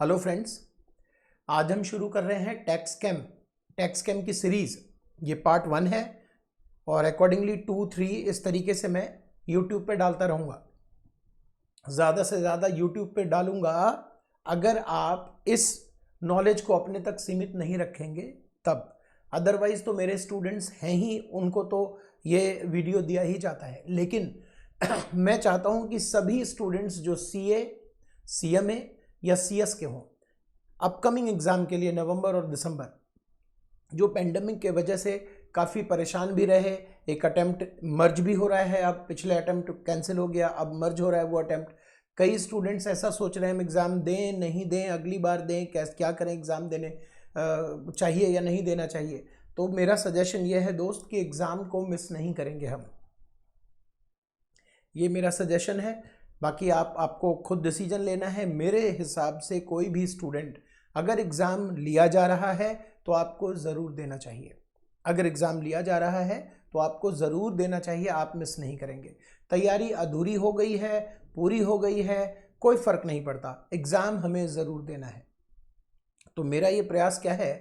Hello friends, आज हम शुरू कर रहे हैं टैक्स कैम की सीरीज़। ये पार्ट 1 है और अकॉर्डिंगली 2, 3 इस तरीके से मैं यूट्यूब पे डालता रहूँगा। ज़्यादा से ज़्यादा यूट्यूब पे डालूँगा अगर आप इस नॉलेज को अपने तक सीमित नहीं रखेंगे तब। अदरवाइज़ तो मेरे स्टूडेंट्स हैं ही, उनको तो ये वीडियो दिया ही जाता है। लेकिन मैं चाहता हूँ कि सभी स्टूडेंट्स जो CA, CMA या CS के हों, अपकमिंग एग्ज़ाम के लिए नवंबर और दिसंबर, जो पेंडेमिक के वजह से काफ़ी परेशान भी रहे, एक अटेम्प्ट मर्ज भी हो रहा है, अब पिछले अटेम्प्ट कैंसिल हो गया, अब मर्ज हो रहा है वो अटेम्प्ट। कई स्टूडेंट्स ऐसा सोच रहे हैं हम एग्ज़ाम दें नहीं दें, अगली बार दें, क्या करें, एग्ज़ाम देने चाहिए या नहीं देना चाहिए। तो मेरा सजेशन ये है दोस्त कि एग्ज़ाम को मिस नहीं करेंगे हम, ये मेरा सजेशन है। बाकी आपको खुद डिसीजन लेना है। मेरे हिसाब से कोई भी स्टूडेंट अगर एग्ज़ाम लिया जा रहा है तो आपको ज़रूर देना चाहिए। अगर एग्ज़ाम लिया जा रहा है तो आपको ज़रूर देना चाहिए, आप मिस नहीं करेंगे। तैयारी अधूरी हो गई है, पूरी हो गई है, कोई फ़र्क नहीं पड़ता, एग्ज़ाम हमें ज़रूर देना है। तो मेरा ये प्रयास क्या है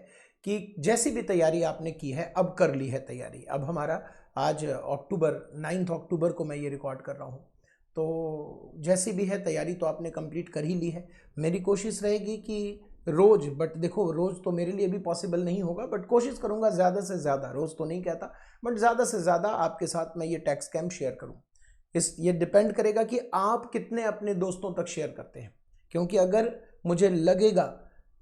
कि जैसी भी तैयारी आपने की है, अब कर ली है तैयारी, अब हमारा आज 9 अक्टूबर को मैं ये रिकॉर्ड कर रहा हूँ, तो जैसी भी है तैयारी तो आपने कंप्लीट कर ही ली है। मेरी कोशिश रहेगी कि रोज़, बट देखो रोज़ तो मेरे लिए भी पॉसिबल नहीं होगा, बट कोशिश करूँगा ज़्यादा से ज़्यादा, रोज़ तो नहीं कहता, बट ज़्यादा से ज़्यादा आपके साथ मैं ये टैक्स कैम्प शेयर करूँ। ये डिपेंड करेगा कि आप कितने अपने दोस्तों तक शेयर करते हैं, क्योंकि अगर मुझे लगेगा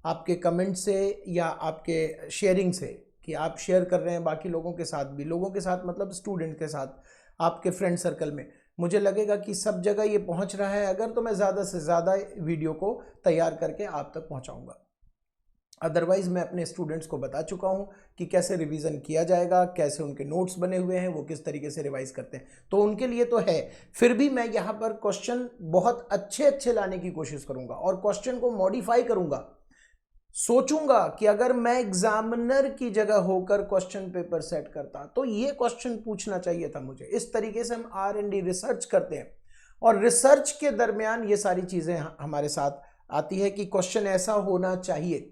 आपके कमेंट से या आपके शेयरिंग से कि आप शेयर कर रहे हैं बाकी लोगों के साथ भी, लोगों के साथ मतलब स्टूडेंट के साथ, आपके फ्रेंड सर्कल में, मुझे लगेगा कि सब जगह ये पहुंच रहा है अगर, तो मैं ज़्यादा से ज़्यादा वीडियो को तैयार करके आप तक पहुंचाऊंगा। अदरवाइज़ मैं अपने स्टूडेंट्स को बता चुका हूं कि कैसे रिवीजन किया जाएगा, कैसे उनके नोट्स बने हुए हैं, वो किस तरीके से रिवाइज करते हैं, तो उनके लिए तो है। फिर भी मैं यहाँ पर क्वेश्चन बहुत अच्छे अच्छे लाने की कोशिश करूँगा और क्वेश्चन को मॉडिफाई करूँगा। सोचूंगा कि अगर मैं एग्जामिनर की जगह होकर क्वेश्चन पेपर सेट करता तो ये क्वेश्चन पूछना चाहिए था मुझे। इस तरीके से हम R&D रिसर्च करते हैं और रिसर्च के दरमियान ये सारी चीज़ें हमारे साथ आती है कि क्वेश्चन ऐसा होना चाहिए।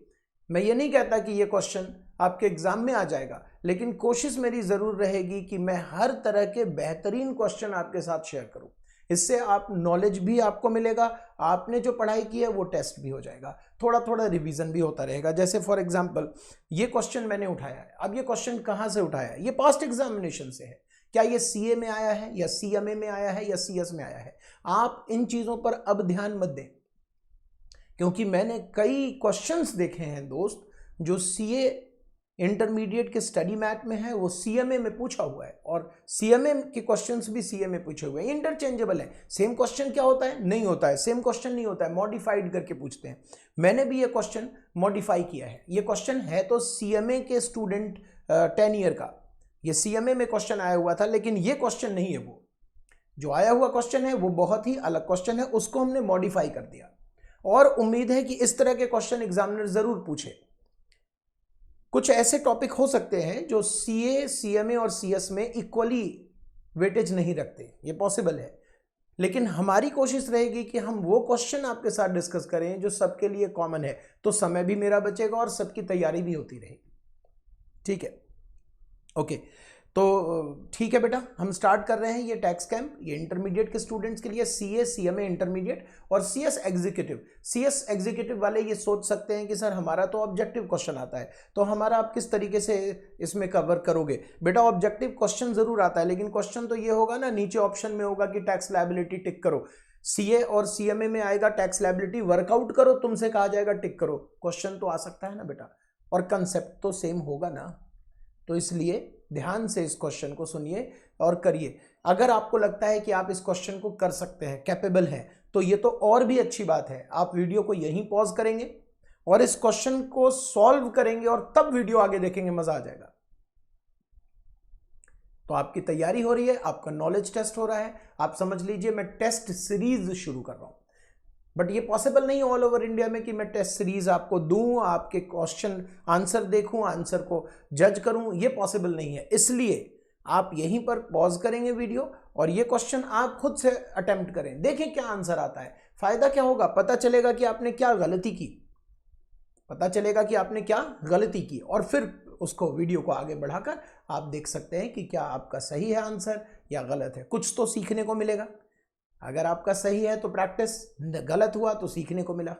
मैं ये नहीं कहता कि ये क्वेश्चन आपके एग्जाम में आ जाएगा, लेकिन कोशिश मेरी ज़रूर रहेगी कि मैं हर तरह के बेहतरीन क्वेश्चन आपके साथ शेयर करूं। इससे आप नॉलेज भी आपको मिलेगा, आपने जो पढ़ाई की है वो टेस्ट भी हो जाएगा, थोड़ा थोड़ा रिवीजन भी होता रहेगा। जैसे फॉर एग्जांपल ये क्वेश्चन मैंने उठाया है, अब ये क्वेश्चन कहाँ से उठाया है? ये पास्ट एग्जामिनेशन से है। क्या ये CA में आया है या CMA में आया है या CS में आया है? आप इन चीज़ों पर अब ध्यान मत दें, क्योंकि मैंने कई क्वेश्चंस देखे हैं दोस्त जो CA इंटरमीडिएट के स्टडी मैट में है, वो CMA में पूछा हुआ है, और CMA के क्वेश्चंस भी CA में पूछे हुए हैं। इंटरचेंजेबल है। सेम क्वेश्चन क्या होता है? नहीं होता है, सेम क्वेश्चन नहीं होता है, मॉडिफाइड करके पूछते हैं। मैंने भी ये क्वेश्चन मॉडिफाई किया है। ये क्वेश्चन है तो CMA के स्टूडेंट 10 ईयर का, ये CMA में क्वेश्चन आया हुआ था, लेकिन ये क्वेश्चन नहीं है। वो जो आया हुआ क्वेश्चन है वो बहुत ही अलग क्वेश्चन है, उसको हमने मॉडिफाई कर दिया, और उम्मीद है कि इस तरह के क्वेश्चन एग्जामिनर जरूर पूछे। कुछ ऐसे टॉपिक हो सकते हैं जो CA, CMA और CS में इक्वली वेटेज नहीं रखते, ये पॉसिबल है, लेकिन हमारी कोशिश रहेगी कि हम वो क्वेश्चन आपके साथ डिस्कस करें जो सबके लिए कॉमन है, तो समय भी मेरा बचेगा और सबकी तैयारी भी होती रहेगी। ठीक है, ओके, तो ठीक है बेटा, हम स्टार्ट कर रहे हैं ये टैक्स कैंप। ये इंटरमीडिएट के स्टूडेंट्स के लिए, CA, CMA इंटरमीडिएट और CS एग्जीक्यूटिव। CS एग्जीक्यूटिव वाले ये सोच सकते हैं कि सर हमारा तो ऑब्जेक्टिव क्वेश्चन आता है, तो हमारा आप किस तरीके से इसमें कवर करोगे? बेटा ऑब्जेक्टिव क्वेश्चन जरूर आता है, लेकिन क्वेश्चन तो ये होगा ना, नीचे ऑप्शन में होगा कि टैक्स लायबिलिटी टिक करो। CA और CMA में आएगा टैक्स लायबिलिटी वर्कआउट करो, तुमसे कहा जाएगा टिक करो। क्वेश्चन तो आ सकता है ना बेटा, और कंसेप्ट तो सेम होगा ना। तो इसलिए ध्यान से इस क्वेश्चन को सुनिए और करिए। अगर आपको लगता है कि आप इस क्वेश्चन को कर सकते हैं, कैपेबल हैं, तो ये तो और भी अच्छी बात है। आप वीडियो को यहीं पॉज करेंगे और इस क्वेश्चन को सॉल्व करेंगे और तब वीडियो आगे देखेंगे, मजा आ जाएगा। तो आपकी तैयारी हो रही है, आपका नॉलेज टेस्ट हो रहा है। आप समझ लीजिए मैं टेस्ट सीरीज शुरू कर रहा हूं, बट ये पॉसिबल नहीं ऑल ओवर इंडिया में कि मैं टेस्ट सीरीज आपको दूं, आपके क्वेश्चन आंसर देखूं, आंसर को जज करूं, ये पॉसिबल नहीं है। इसलिए आप यहीं पर पॉज करेंगे वीडियो और ये क्वेश्चन आप खुद से अटेम्प्ट करें, देखें क्या आंसर आता है। फायदा क्या होगा? पता चलेगा कि आपने क्या गलती की। पता चलेगा कि आपने क्या गलती की, और फिर उसको वीडियो को आगे बढ़ाकर आप देख सकते हैं कि क्या आपका सही है आंसर या गलत है। कुछ तो सीखने को मिलेगा। अगर आपका सही है तो प्रैक्टिस, गलत हुआ तो सीखने को मिला।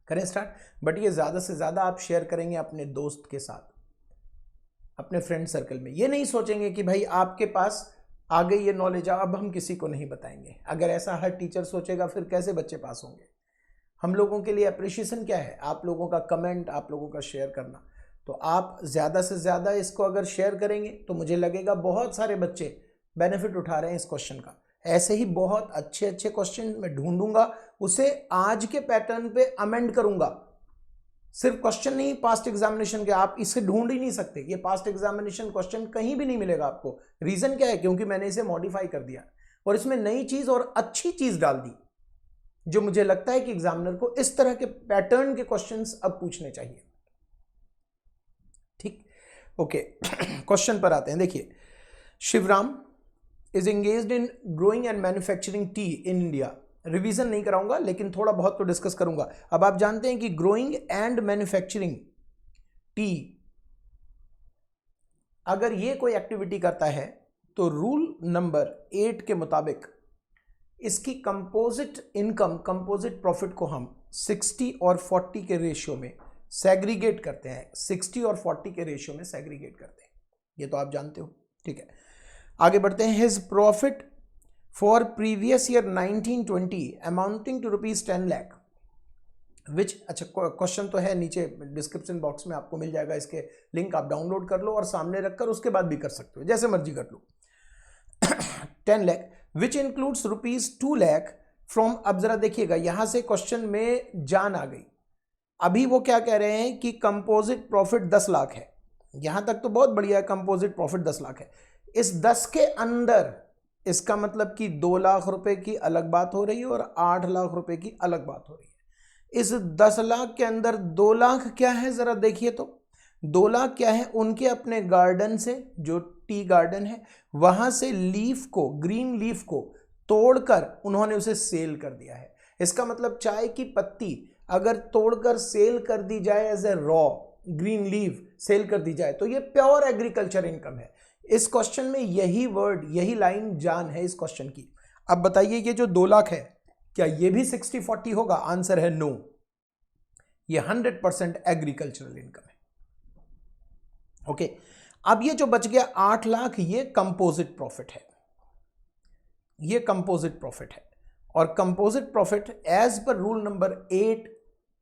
करें स्टार्ट। बट ये ज़्यादा से ज़्यादा आप शेयर करेंगे अपने दोस्त के साथ, अपने फ्रेंड सर्कल में। ये नहीं सोचेंगे कि भाई आपके पास आ गई ये नॉलेज, अब हम किसी को नहीं बताएंगे। अगर ऐसा हर टीचर सोचेगा फिर कैसे बच्चे पास होंगे। हम लोगों के लिए अप्रिशिएशन क्या है? आप लोगों का कमेंट, आप लोगों का शेयर करना। तो आप ज़्यादा से ज़्यादा इसको अगर शेयर करेंगे तो मुझे लगेगा बहुत सारे बच्चे बेनिफिट उठा रहे हैं इस क्वेश्चन का। ऐसे ही बहुत अच्छे अच्छे क्वेश्चन मैं ढूंढूंगा, उसे आज के पैटर्न पे अमेंड करूंगा। सिर्फ क्वेश्चन नहीं, पास्ट एग्जामिनेशन के आप इसे ढूंढ ही नहीं सकते। ये पास्ट एग्जामिनेशन क्वेश्चन कहीं भी नहीं मिलेगा आपको। रीजन क्या है? क्योंकि मैंने इसे मॉडिफाई कर दिया और इसमें नई चीज और अच्छी चीज डाल दी, जो मुझे लगता है कि एग्जामिनर को इस तरह के पैटर्न के क्वेश्चंस अब पूछने चाहिए। ठीक, ओके। क्वेश्चन पर आते हैं। देखिए, Shivram is engaged in growing and manufacturing tea in India. Revision नहीं कराऊंगा लेकिन थोड़ा बहुत तो डिस्कस करूंगा। अब आप जानते हैं कि ग्रोइंग एंड मैन्युफैक्चरिंग टी, अगर ये कोई एक्टिविटी करता है तो रूल नंबर 8 के मुताबिक इसकी कंपोजिट इनकम, कंपोजिट प्रॉफिट को हम 60 और 40 के रेशियो में सेग्रीगेट करते हैं। 60 और 40 के रेशियो में सेग्रीगेट करते हैं, ये तो आप जानते हो। ठीक है, आगे बढ़ते हैं। His profit for previous year 1920 amounting to ₹10 lakh which, अच्छा क्वेश्चन तो है नीचे डिस्क्रिप्शन बॉक्स में, आपको मिल जाएगा। इसके लिंक आप डाउनलोड कर लो और सामने रखकर उसके बाद भी कर सकते हो, जैसे मर्जी कर लो। 10 lakh which includes ₹2 lakh from, अब जरा देखिएगा यहां से क्वेश्चन में जान आ गई। अभी वो क्या कह रहे हैं कि कंपोजिट प्रॉफिट 10 लाख है। यहां तक तो बहुत बढ़िया है, कंपोजिट प्रॉफिट 10 लाख है। इस 10 के अंदर इसका मतलब कि 2 लाख रुपए की अलग बात हो रही है और 8 लाख रुपए की अलग बात हो रही है। इस 10 लाख के अंदर 2 लाख क्या है, जरा देखिए तो। 2 लाख क्या है? उनके अपने गार्डन से, जो टी गार्डन है, वहां से लीफ को, ग्रीन लीफ को तोड़कर उन्होंने उसे सेल कर दिया है। इसका मतलब चाय की पत्ती अगर तोड़कर सेल कर दी जाए as a raw green leaf sale कर दी जाए तो ये प्योर एग्रीकल्चर इनकम है। इस क्वेश्चन में यही वर्ड, यही लाइन जान है इस क्वेश्चन की। अब बताइए ये जो 2 लाख है, क्या ये भी 60-40 होगा? आंसर है नो, ये 100% एग्रीकल्चरल इनकम है। ओके, अब ये जो बच गया 8 लाख, ये कंपोजिट प्रॉफिट है। ये कंपोजिट प्रॉफिट है, और composite profit as per rule number 8,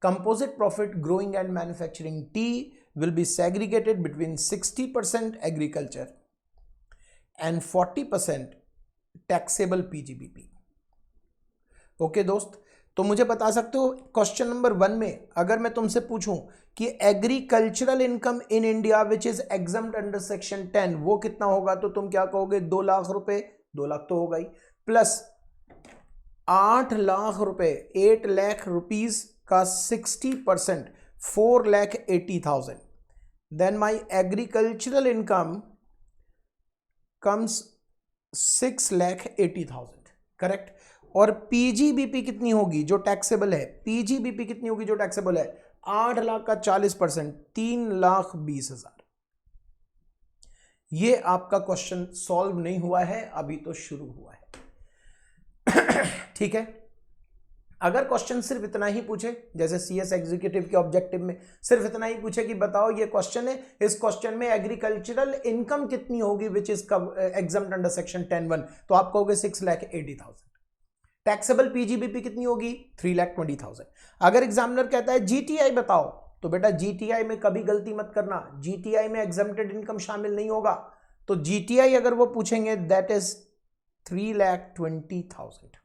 composite profit growing and manufacturing tea will be segregated between 60% agriculture and 40% taxable PGBP। Okay दोस्त, तो मुझे बता सकते हो क्वेश्चन नंबर 1 में अगर मैं तुमसे पूछूं कि agricultural income in India which is exempt under section 10 वो कितना होगा, तो तुम क्या कहोगे? 2 लाख रुपए। 2 लाख तो होगा ही, प्लस 8 लाख रुपए, 8 लाख रुपीज का 60%, 4,80,000, then my agricultural income comes 6,80,000, correct. और पीजीबीपी कितनी होगी जो टैक्सेबल है? पीजीबीपी कितनी होगी जो टैक्सेबल है? 8 लाख का 40%, 3,20,000। ये आपका क्वेश्चन सॉल्व नहीं हुआ है, अभी तो शुरू हुआ है। ठीक है, अगर क्वेश्चन सिर्फ इतना ही पूछे, जैसे सीएस एग्जीक्यूटिव के ऑब्जेक्टिव में सिर्फ इतना ही पूछे कि बताओ ये क्वेश्चन है, इस क्वेश्चन में एग्रीकल्चरल इनकम कितनी होगी which is exempt under section 10(1), तो आप कहोगे 6,80,000। टैक्सेबल पीजीबीपी कितनी होगी? 3,20,000। अगर एग्जामिनर कहता है जीटीआई बताओ, तो बेटा जीटीआई में कभी गलती मत करना, जीटीआई में एग्जम्प्टेड इनकम शामिल नहीं होगा। तो जीटीआई अगर वो पूछेंगे दैट इज 3,20,000।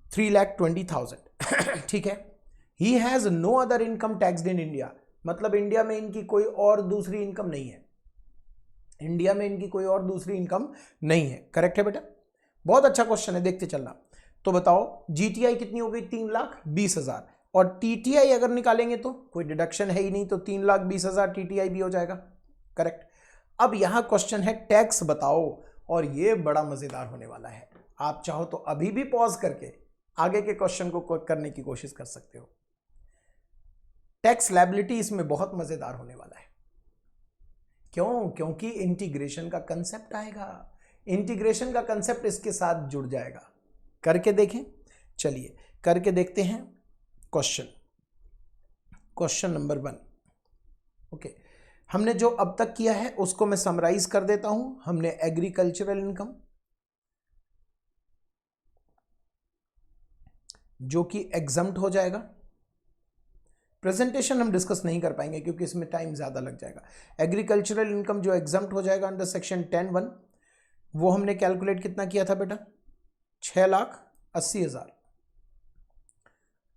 3,20,000। ठीक है, he has no other income taxed in India, मतलब इंडिया में इनकी कोई और दूसरी इनकम नहीं है। इंडिया में इनकी कोई और दूसरी इनकम नहीं है। करेक्ट है बेटा, बहुत अच्छा क्वेश्चन है, देखते चलना। तो बताओ जीटीआई कितनी हो गई? 3,20,000। और टीटीआई अगर निकालेंगे तो कोई डिडक्शन है ही नहीं, तो 3,20,000 टीटीआई भी हो जाएगा। करेक्ट। अब यहां क्वेश्चन है टैक्स बताओ, और ये बड़ा मजेदार होने वाला है। आप चाहो तो अभी भी पॉज करके आगे के क्वेश्चन को करने की कोशिश कर सकते हो। टैक्स लायबिलिटी इसमें बहुत मजेदार होने वाला है। क्यों? क्योंकि इंटीग्रेशन का कंसेप्ट आएगा, इंटीग्रेशन का कंसेप्ट इसके साथ जुड़ जाएगा। करके देखें, चलिए करके देखते हैं। Question number 1। ओके, हमने जो अब तक किया है उसको मैं समराइज कर देता हूं। हमने एग्रीकल्चरल इनकम जो कि एग्जम्प्ट हो जाएगा, प्रेजेंटेशन हम डिस्कस नहीं कर पाएंगे क्योंकि इसमें टाइम ज्यादा लग जाएगा। एग्रीकल्चरल इनकम जो एग्जम्प्ट हो जाएगा अंडर सेक्शन 10(1), वो हमने कैलकुलेट कितना किया था बेटा? 6,80,000,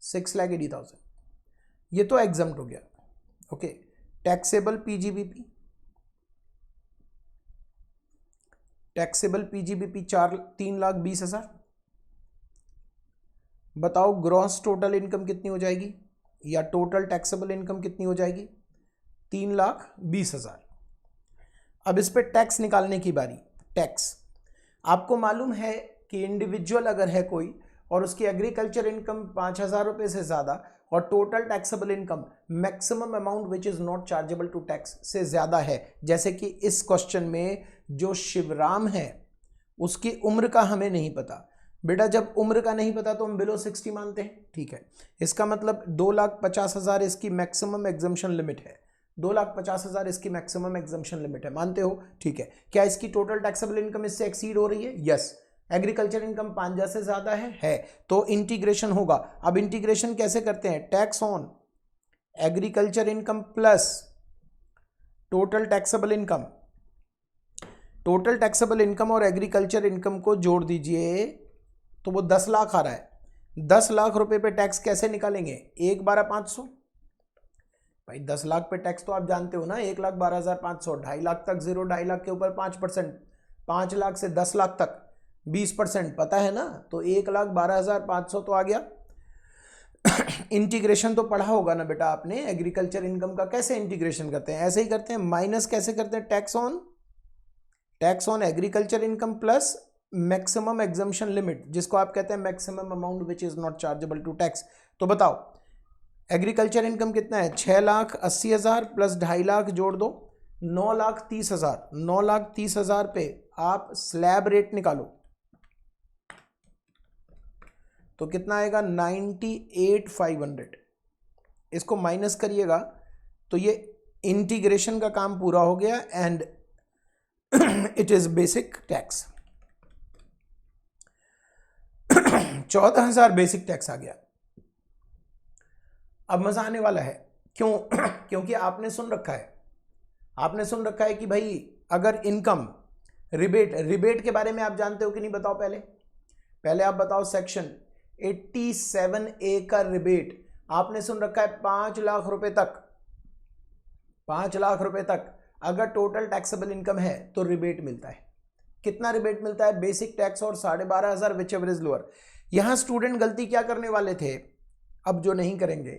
6,80,000। ये तो एग्जम्प्ट हो गया। Okay, taxable PGBP, taxable PGBP 3,20,000। बताओ ग्रॉस टोटल इनकम कितनी हो जाएगी या टोटल टैक्सेबल इनकम कितनी हो जाएगी? 3,20,000। अब इस पे टैक्स निकालने की बारी। टैक्स आपको मालूम है कि इंडिविजुअल अगर है कोई और उसकी एग्रीकल्चर इनकम 5,000 रुपये से ज़्यादा और total taxable income maximum amount which is not chargeable to tax से ज़्यादा है, जैसे कि इस क्वेश्चन में जो शिवराम है उसकी उम्र का हमें नहीं पता। बेटा जब उम्र का नहीं पता तो हम बिलो 60 मानते हैं, ठीक है। इसका मतलब 2,50,000 इसकी मैक्सिमम एग्जम्पशन लिमिट है, 2,50,000 इसकी मैक्सिमम एग्जम्पशन लिमिट है, मानते हो? ठीक है। क्या इसकी टोटल टैक्सेबल इनकम इससे एक्सीड हो रही है? यस। एग्रीकल्चर इनकम 5,000 से ज्यादा है तो इंटीग्रेशन होगा। अब इंटीग्रेशन कैसे करते हैं? Tax on agriculture income plus total taxable income, total taxable income और एग्रीकल्चर इनकम को जोड़ दीजिए तो वो 10 लाख आ रहा है। 10 लाख रुपए पे टैक्स कैसे निकालेंगे? 1,12,500। भाई 10 लाख पे टैक्स तो आप जानते हो ना, 1,12,500, 2.5 लाख तक 0, 2.5 लाख के ऊपर 5%, 5 लाख से 10 लाख तक 20%, पता है ना? तो 1,12,500 तो आ गया। इंटीग्रेशन तो पढ़ा होगा ना बेटा आपने, एग्रीकल्चर इनकम का कैसे इंटीग्रेशन करते हैं? ऐसे ही करते हैं। माइनस कैसे करते हैं? Tax on agriculture income plus maximum exemption limit, जिसको आप कहते हैं maximum amount which is not chargeable to tax. तो बताओ एग्रीकल्चर इनकम कितना है? 6,80,000 प्लस 2.5 लाख जोड़ दो, 9,30,000। 9,30,000 पे आप स्लैब रेट निकालो तो कितना आएगा? 98,500। इसको माइनस करिएगा तो ये इंटीग्रेशन का काम पूरा हो गया and it is basic tax. 14,000 basic tax आ गया। अब मजा आने वाला है। क्यों? क्योंकि आपने सुन रखा है कि भाई अगर इनकम रिबेट के बारे में आप जानते हो कि नहीं? बताओ पहले आप बताओ। सेक्शन 87A का रिबेट आपने सुन रखा है 5 लाख रुपए तक, 5 लाख रुपए तक अगर टोटल टैक्सेबल इनकम है तो रिबेट मिलता है। कितना रिबेट मिलता है? बेसिक टैक्स और 12,500 विच एवर इज लोअर। यहां स्टूडेंट गलती क्या करने वाले थे, अब जो नहीं करेंगे,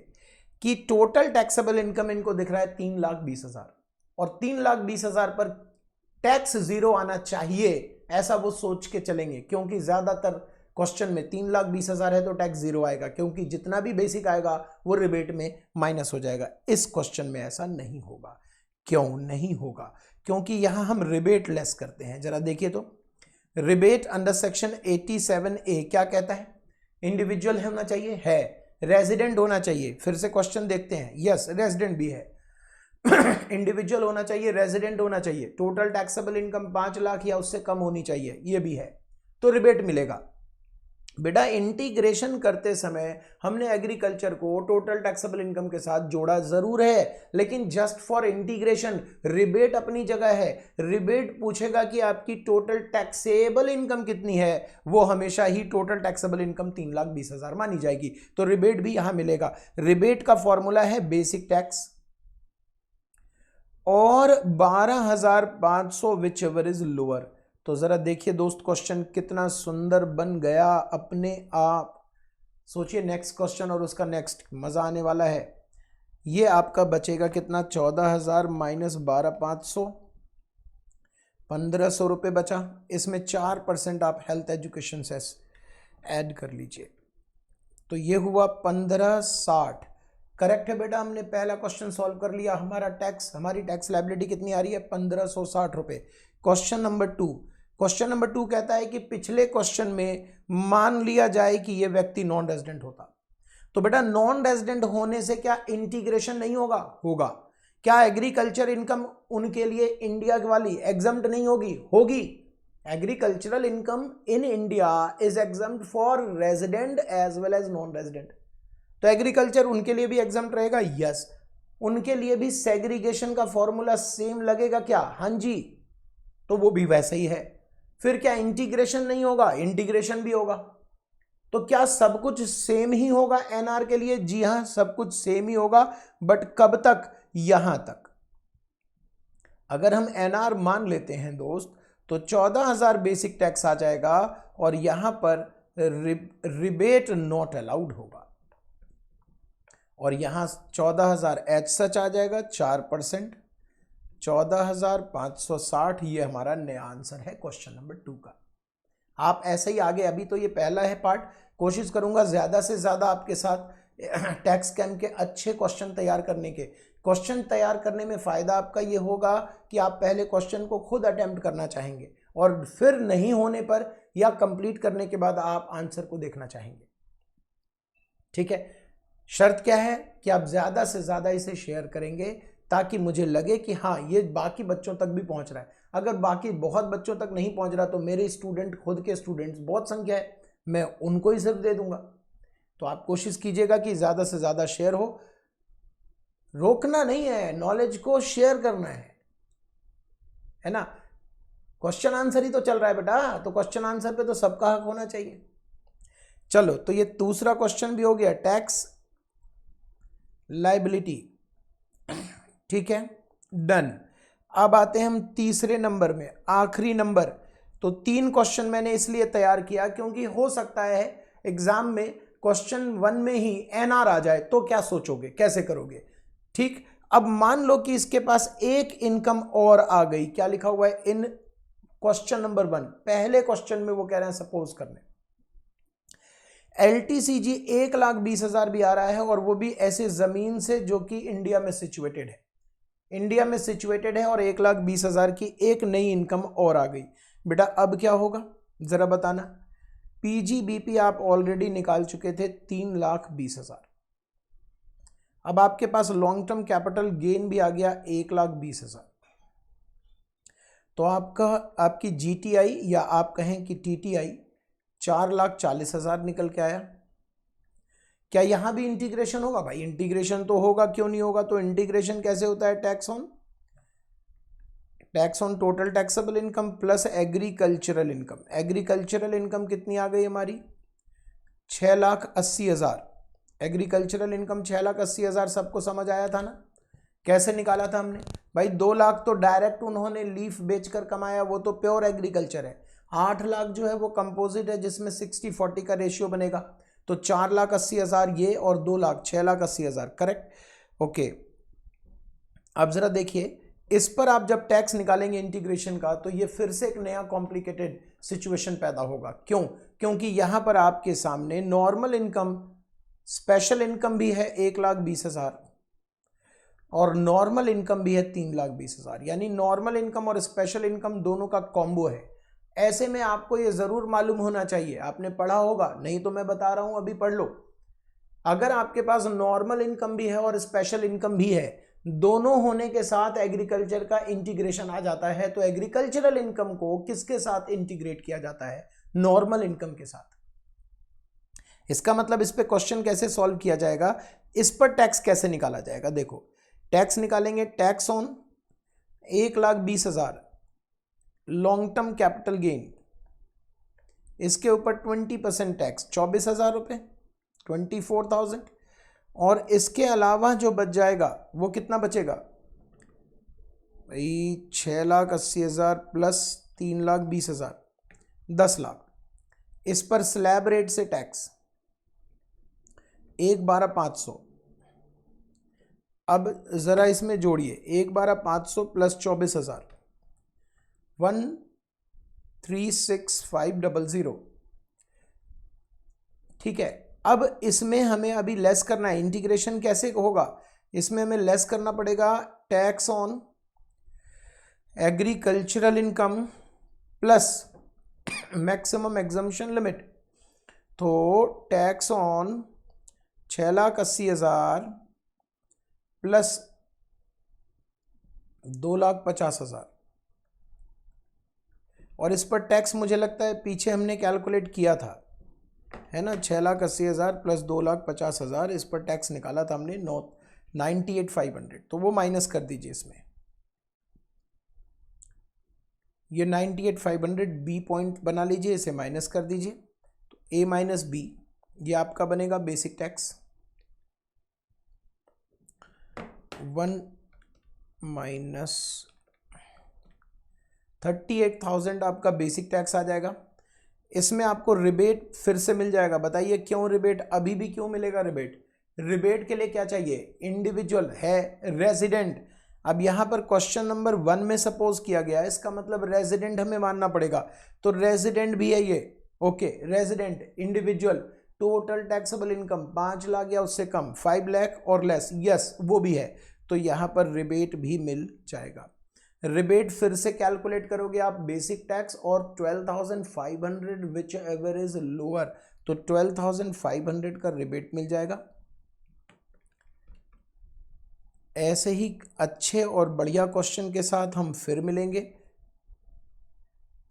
कि टोटल टैक्सेबल इनकम इनको दिख रहा है 3,20,000 और 3,20,000 पर टैक्स 0 आना चाहिए, ऐसा वो सोच के चलेंगे। क्योंकि ज्यादातर क्वेश्चन में 3,20,000 है तो टैक्स 0 आएगा, क्योंकि जितना भी बेसिक आएगा वो रिबेट में माइनस हो जाएगा। इस क्वेश्चन में ऐसा नहीं होगा। क्यों नहीं होगा? क्योंकि यहां हम रिबेट लेस करते हैं। जरा देखिए तो रिबेट अंडर सेक्शन 87A क्या कहता है? इंडिविजुअल होना चाहिए, है। रेजिडेंट होना चाहिए, फिर से क्वेश्चन देखते हैं। यस, रेजिडेंट भी है। इंडिविजुअल होना चाहिए, रेजिडेंट होना चाहिए, टोटल टैक्सेबल इनकम 5 लाख या उससे कम होनी चाहिए, ये भी है, तो रिबेट मिलेगा। बेटा इंटीग्रेशन करते समय हमने एग्रीकल्चर को टोटल टैक्सेबल इनकम के साथ जोड़ा जरूर है, लेकिन जस्ट फॉर इंटीग्रेशन। रिबेट अपनी जगह है। रिबेट पूछेगा कि आपकी टोटल टैक्सेबल इनकम कितनी है, वो हमेशा ही टोटल टैक्सेबल इनकम 3,20,000 मानी जाएगी, तो रिबेट भी यहां मिलेगा। रिबेट का फॉर्मूला है बेसिक टैक्स और 12,500 विच एवर इज लोअर। तो जरा देखिए दोस्त क्वेश्चन कितना सुंदर बन गया अपने आप। सोचिए नेक्स्ट क्वेश्चन और उसका नेक्स्ट, मजा आने वाला है। ये आपका बचेगा कितना? 14,000 माइनस 12,500, 1,500 रुपये बचा। इसमें 4% आप हेल्थ एजुकेशन सेस ऐड कर लीजिए, तो ये हुआ 1,560। करेक्ट है बेटा, हमने पहला क्वेश्चन सॉल्व कर लिया। हमारी टैक्स लायबिलिटी कितनी आ रही है? 1560 रुपए। क्वेश्चन नंबर टू कहता है कि पिछले क्वेश्चन में मान लिया जाए कि यह व्यक्ति नॉन रेजिडेंट होता, तो बेटा नॉन रेजिडेंट होने से क्या इंटीग्रेशन नहीं होगा? होगा। क्या एग्रीकल्चर इनकम उनके लिए इंडिया वाली एग्जम्प्ट नहीं होगी? होगी। Agricultural income in India is exempt for resident as well as non resident. तो एग्रीकल्चर उनके लिए भी एग्जम्प्ट रहेगा? यस। उनके लिए भी सेग्रीगेशन का फॉर्मूला सेम लगेगा क्या? हाँ जी, तो वो भी वैसे ही है। फिर क्या इंटीग्रेशन नहीं होगा? इंटीग्रेशन भी होगा। तो क्या सब कुछ सेम ही होगा एनआर के लिए? जी हां, सब कुछ सेम ही होगा, बट कब तक? यहां तक। अगर हम एनआर मान लेते हैं दोस्त, तो 14,000 बेसिक टैक्स आ जाएगा और यहां पर रिबेट नॉट अलाउड होगा, और यहां 14,000 एच सच आ जाएगा 4%, 14,560। ये हमारा नया आंसर है क्वेश्चन नंबर 2 का। आप ऐसे ही आगे, अभी तो ये पहला है पार्ट, कोशिश करूंगा ज्यादा से ज्यादा आपके साथ टैक्स कैम के अच्छे क्वेश्चन तैयार करने के। क्वेश्चन तैयार करने में फायदा आपका ये होगा कि आप पहले क्वेश्चन को खुद अटेम्प्ट करना चाहेंगे और फिर नहीं होने पर या कंप्लीट करने के बाद आप आंसर को देखना चाहेंगे। ठीक है, शर्त क्या है कि आप ज्यादा से ज्यादा इसे शेयर करेंगे ताकि मुझे लगे कि हाँ ये बाकी बच्चों तक भी पहुंच रहा है। अगर बाकी बहुत बच्चों तक नहीं पहुंच रहा तो मेरे स्टूडेंट, खुद के स्टूडेंट्स बहुत संख्या है, मैं उनको ही सिर्फ दे दूंगा। तो आप कोशिश कीजिएगा कि ज्यादा से ज्यादा शेयर हो। रोकना नहीं है, नॉलेज को शेयर करना है ना। क्वेश्चन आंसर ही तो चल रहा है बेटा, तो क्वेश्चन आंसर पे तो सबका हक होना चाहिए। चलो, तो ये दूसरा क्वेश्चन भी हो गया, टैक्स लायबिलिटी। ठीक है, डन। अब आते हैं हम तीसरे नंबर में, आखिरी नंबर। तो 3 क्वेश्चन मैंने इसलिए तैयार किया क्योंकि हो सकता है एग्जाम में क्वेश्चन 1 में ही एनआर आ जाए, तो क्या सोचोगे, कैसे करोगे? ठीक, अब मान लो कि इसके पास एक इनकम और आ गई। क्या लिखा हुआ है इन क्वेश्चन नंबर 1? पहले क्वेश्चन में वो कह रहे हैं सपोज करने LTCG 1,20,000 भी आ रहा है, और वो भी ऐसे जमीन से जो कि इंडिया में सिचुएटेड है। इंडिया में सिचुएटेड है और 1,20,000 की एक नई इनकम और आ गई। बेटा अब क्या होगा जरा बताना। PGBP आप ऑलरेडी निकाल चुके थे 3,20,000। अब आपके पास लॉन्ग टर्म कैपिटल गेन भी आ गया 1,20,000। तो आपकी GTI या आप कहें कि TTI 4,40,000 निकल के आया। क्या यहां भी इंटीग्रेशन होगा? भाई इंटीग्रेशन तो होगा, क्यों नहीं होगा। तो इंटीग्रेशन कैसे होता है? Tax on total taxable income plus agricultural income. Agricultural income कितनी आ गई हमारी? 6,80,000। एग्रीकल्चरल इनकम 6,80,000 सबको समझ आया था ना? कैसे निकाला था हमने? भाई 2 लाख तो डायरेक्ट उन्होंने लीफ बेचकर कमाया, वो तो प्योर एग्रीकल्चर है। 8 लाख जो है वो कंपोजिट है, जिसमें 60-40 का रेशियो बनेगा। तो 4,80,000 ये और 2 लाख, 6,80,000। Correct, okay. अब जरा देखिए, इस पर आप जब टैक्स निकालेंगे इंटीग्रेशन का, तो ये फिर से एक नया कॉम्प्लिकेटेड सिचुएशन पैदा होगा। क्यों? क्योंकि यहां पर आपके सामने नॉर्मल इनकम, स्पेशल इनकम भी है 1,20,000 और नॉर्मल इनकम भी है 3,20,000। यानी नॉर्मल इनकम और स्पेशल इनकम दोनों का कॉम्बो है। ऐसे में आपको ये जरूर मालूम होना चाहिए, आपने पढ़ा होगा, नहीं तो मैं बता रहा हूं अभी पढ़ लो। अगर आपके पास नॉर्मल इनकम भी है और स्पेशल इनकम भी है, दोनों होने के साथ एग्रीकल्चर का इंटीग्रेशन आ जाता है। तो एग्रीकल्चरल इनकम को किसके साथ इंटीग्रेट किया जाता है? नॉर्मल इनकम के साथ। इसका मतलब इस पे क्वेश्चन कैसे सॉल्व किया जाएगा, इस पर टैक्स कैसे निकाला जाएगा? देखो, टैक्स निकालेंगे, tax on 1,20,000 long term capital gain, इसके ऊपर 20% टैक्स 24,000 रुपये, 24,000। और इसके अलावा जो बच जाएगा वो कितना बचेगा भाई? 6,80,000 प्लस 3,20,000, 10 लाख। इस पर स्लैब रेट से टैक्स 1,12,500। अब जरा इसमें जोड़िए, 1,12,500 प्लस 24,000, 1,36,500। ठीक है, अब इसमें हमें अभी लेस करना है, इंटीग्रेशन कैसे होगा, इसमें हमें लेस करना पड़ेगा tax on agricultural income plus maximum exemption limit. तो टैक्स ऑन 6,80,000 प्लस 2,50,000, और इस पर टैक्स मुझे लगता है पीछे हमने कैलकुलेट किया था, है ना, 6,80,000 प्लस 2,50,000, इस पर टैक्स निकाला था हमने 98,500। तो वो माइनस कर दीजिए इसमें, ये 98,500 बी पॉइंट बना लीजिए, इसे माइनस कर दीजिए। तो ए माइनस बी ये आपका बनेगा बेसिक टैक्स, 1 माइनस 38,000 आपका बेसिक टैक्स आ जाएगा। इसमें आपको रिबेट फिर से मिल जाएगा, बताइए क्यों रिबेट, अभी भी क्यों मिलेगा रिबेट? रिबेट के लिए क्या चाहिए, इंडिविजुअल है, रेजिडेंट। अब यहां पर क्वेश्चन नंबर 1 में सपोज किया गया है, इसका मतलब रेजिडेंट हमें मानना पड़ेगा, तो रेजिडेंट भी है ये, okay, resident, individual, total taxable income 5 lakh या उससे कम, 5 लाख और लेस, यस वो भी है, तो यहां पर रिबेट भी मिल जाएगा। रिबेट फिर से कैलकुलेट करोगे आप बेसिक टैक्स और 12,500 विच एवर इज लोअर, तो 12,500 का रिबेट मिल जाएगा। ऐसे ही अच्छे और बढ़िया क्वेश्चन के साथ हम फिर मिलेंगे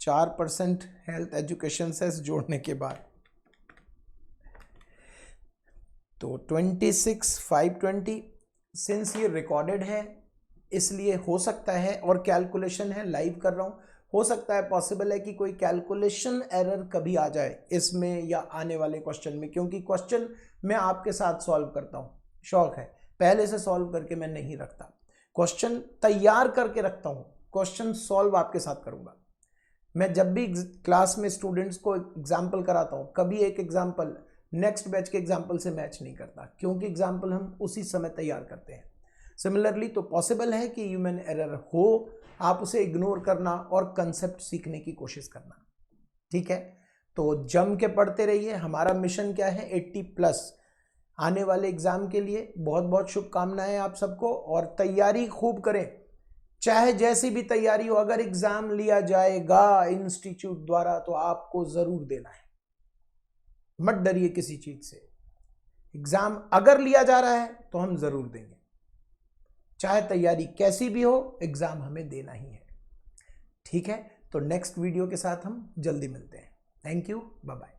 4% हेल्थ एजुकेशन सेस जोड़ने के बाद। तो 26,520 सिंस ये रिकॉर्डेड है इसलिए हो सकता है, और कैलकुलेशन है, लाइव कर रहा हूं, हो सकता है पॉसिबल है कि कोई कैलकुलेशन एरर कभी आ जाए इसमें या आने वाले क्वेश्चन में, क्योंकि क्वेश्चन मैं आपके साथ सॉल्व करता हूं, शौक है, पहले से सॉल्व करके मैं नहीं रखता, क्वेश्चन तैयार करके रखता हूं, क्वेश्चन सॉल्व आपके साथ करूंगा। मैं जब भी क्लास में स्टूडेंट्स को एग्जाम्पल कराता हूं, कभी एक एग्जाम्पल नेक्स्ट बैच के एग्जाम्पल से मैच नहीं करता, क्योंकि एग्जाम्पल हम उसी समय तैयार करते हैं। सिमिलरली तो पॉसिबल है कि ह्यूमन एरर हो, आप उसे इग्नोर करना और कंसेप्ट सीखने की कोशिश करना, ठीक है। तो जम के पढ़ते रहिए, हमारा मिशन क्या है 80+ आने वाले एग्जाम के लिए बहुत बहुत शुभकामनाएं आप सबको, और तैयारी खूब करें, चाहे जैसी भी तैयारी हो, अगर एग्जाम लिया जाएगा इंस्टीट्यूट द्वारा तो आपको जरूर देना है, मत डरिए किसी चीज से, एग्जाम अगर लिया जा रहा है तो हम जरूर देंगे, चाहे तैयारी कैसी भी हो, एग्जाम हमें देना ही है, ठीक है। तो नेक्स्ट वीडियो के साथ हम जल्दी मिलते हैं, थैंक यू, बाय बाय।